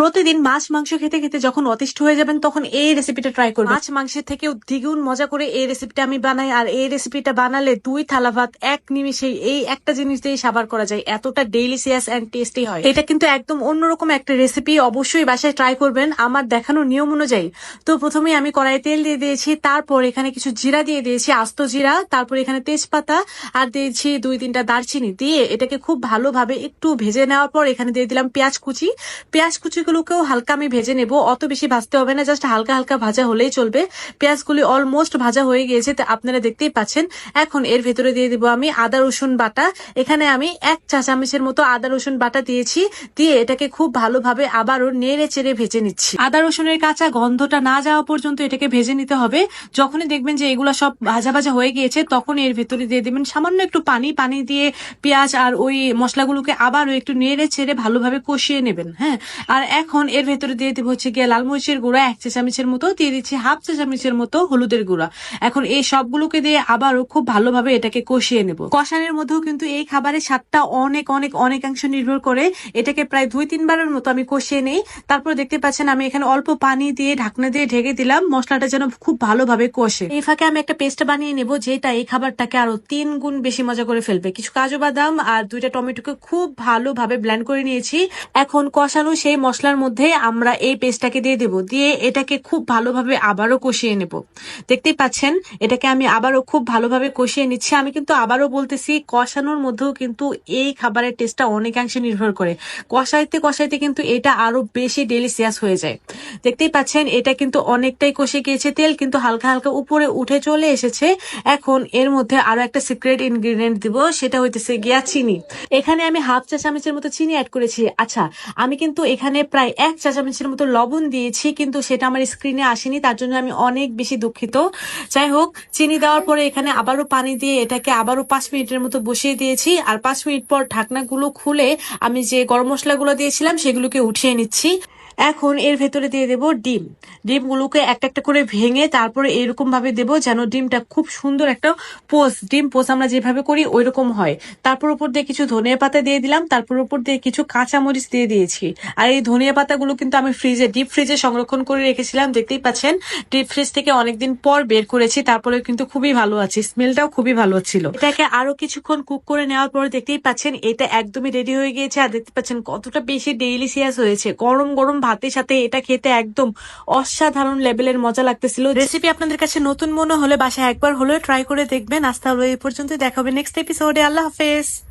প্রতিদিন মাছ মাংস খেতে খেতে যখন অতিষ্ঠ হয়ে যাবেন তখন এই রেসিপিটা ট্রাই করবেন। মাছ মাংসের থেকেও দ্বিগুণ মজা করে এই রেসিপিটা আমি বানাই, আর এই রেসিপিটা বানালে 2 থালা ভাত এক নিমিষেই এই একটা জিনিস দিয়ে সাবার করা যায়, এতটা ডেলিশিয়াস এন্ড টেস্টি হয়। এটা কিন্তু একদম অন্যরকম একটা রেসিপি, অবশ্যই বাসায় ট্রাই করবেন আমার দেখানো নিয়ম অনুযায়ী। তো প্রথমে আমি কড়াইয়ে তেল দিয়ে দিয়েছি, তারপর এখানে কিছু জিরা দিয়ে দিয়েছি, আস্ত জিরা, তারপর এখানে তেজপাতা আর দিয়েছি 2-3টা দারচিনি দিয়ে এটাকে খুব ভালোভাবে একটু ভেজে নেওয়ার পর এখানে দিয়ে দিলাম পেঁয়াজ কুচিগুলোকেও হালকা আমি ভেজে নেব, অত বেশি ভাজতে হবে না, জাস্ট হালকা হালকা ভাজা হলেই চলবে। পেঁয়াজগুলি অলমোস্ট ভাজা হয়ে গিয়েছে, আপনারা দেখতেই পাচ্ছেন। এখন এর ভেতরে দিয়ে দিব আমি আদা রসুন বাটা। এখানে আমি 1 চা চামচের মতো আদা রসুন বাটা দিয়েছি, দিয়ে এটাকে খুব ভালোভাবে আবারও নেড়ে চেড়ে ভেজে নিচ্ছি। আদা রসুনের কাঁচা গন্ধটা না যাওয়া পর্যন্ত এটাকে ভেজে নিতে হবে। যখনই দেখবেন যে এগুলো সব ভাজা ভাজা হয়ে গিয়েছে তখন এর ভেতরে দিয়ে দিবেন সামান্য একটু পানি দিয়ে পেঁয়াজ আর ওই মশলাগুলোকে আবারও একটু নেড়ে চেড়ে ভালোভাবে কষিয়ে নেবেন। হ্যাঁ, আর এখন এর ভেতরে দিয়ে দিব হচ্ছে গিয়ে লাল মরিচের গুঁড়া 1 চা চামচের মতো, দিয়ে দিচ্ছি 1/2 চা চামচের মতো হলুদের গুঁড়া। এখন এই সবগুলোকে দিয়ে আবারও খুব ভালোভাবে এটাকে কষিয়ে নেব। কষানোর মধ্যেও কিন্তু এই খাবারের স্বাদটা অনেকাংশ নির্ভর করে। এটাকে প্রায় 2-3 বারের মতো আমি কষিয়ে নেই। তারপর দেখতে পাচ্ছেন আমি এখানে অল্প পানি দিয়ে ঢাকনা দিয়ে ঢেকে দিলাম, মশলাটা যেন খুব ভালোভাবে কষে। এই ফাঁকে আমি একটা পেস্ট বানিয়ে নেব যেটা এই খাবারটাকে আরো 3 গুণ বেশি মজা করে ফেলবে। কিছু কাজু বাদাম আর 2টা টমেটোকে খুব ভালোভাবে ব্লেন্ড করে নিয়েছি। এখন কষানো সেই মশলার মধ্যে আমরা এই পেস্টটাকে দিয়ে দেব, দিয়ে এটাকে খুব ভালোভাবে আবারও কষিয়ে নেব। দেখতেই পাচ্ছেন এটাকে আমি আবারও খুব ভালোভাবে কষিয়ে নিচ্ছি। আমি কিন্তু আবারও বলতেছি, কষানোর মধ্যেও কিন্তু এই খাবারের টেস্টটা অনেকাংশে নির্ভর করে। কষাইতে কিন্তু এটা আরো বেশি ডেলিশিয়াস হয়ে যায়। দেখতেই পাচ্ছেন এটা কিন্তু অনেকটাই কষে গিয়েছে, তেল কিন্তু হালকা হালকা উপরে উঠে চলে এসেছে। এখন এর মধ্যে আরো একটা সিক্রেট ইনগ্রেডিয়েন্ট দিব, সেটা হইতেছে গিয়া চিনি। এখানে আমি 1/2 চা চামচের মতো চিনি অ্যাড করেছি। আচ্ছা, আমি কিন্তু এখানে প্রায় 1 চা চামচের মতো লবণ দিয়েছি, কিন্তু সেটা আমার স্ক্রিনে আসেনি, তার জন্য আমি অনেক বেশি দুঃখিত। যাই হোক, চিনি দেওয়ার পরে এখানে আবারও পানি দিয়ে এটাকে আবারও 5 মিনিটের মতো বসিয়ে দিয়েছি। আর 5 মিনিট পর ঢাকনাগুলো খুলে আমি যে গরম মশলাগুলো দিয়েছিলাম সেগুলোকে উঠিয়ে নিচ্ছি। এখন এর ভেতরে দিয়ে দেব ডিমগুলোকে একটা একটা করে ভেঙে তারপরে এরকম ভাবে দেব যেন ডিমটা খুব সুন্দর একটা ডিম পোস্ট আমরা যেভাবে করি ওই রকম হয়। তারপর উপর দিয়ে কিছু ধনিয়া পাতা দিয়ে দিলাম, তারপর উপর দিয়ে কিছু কাঁচা মরিচ দিয়ে দিয়েছি। আর এই ধনিয়া পাতাগুলো কিন্তু আমি ডিপ ফ্রিজে সংরক্ষণ করে রেখেছিলাম। দেখতেই পাচ্ছেন ডিপ ফ্রিজ থেকে অনেকদিন পর বের করেছি, তারপরে কিন্তু খুবই ভালো আছে, স্মেলটাও খুবই ভালো ছিল। এটাকে আরো কিছুক্ষণ কুক করে নেওয়ার পরে দেখতেই পাচ্ছেন এটা একদমই রেডি হয়ে গিয়েছে। আর দেখতে পাচ্ছেন কতটা বেশি ডেলিশিয়াস হয়েছে। গরম গরম ভাতের সাথে এটা খেতে একদম অসাধারণ লেভেলের মজা লাগতেছিল। রেসিপি আপনাদের কাছে নতুন মনে হলে বাসায় একবার হলেও ট্রাই করে দেখবেন। আজ তাহলে এই পর্যন্ত, দেখা হবে নেক্সট এপিসোডে। আল্লাহ হাফেজ।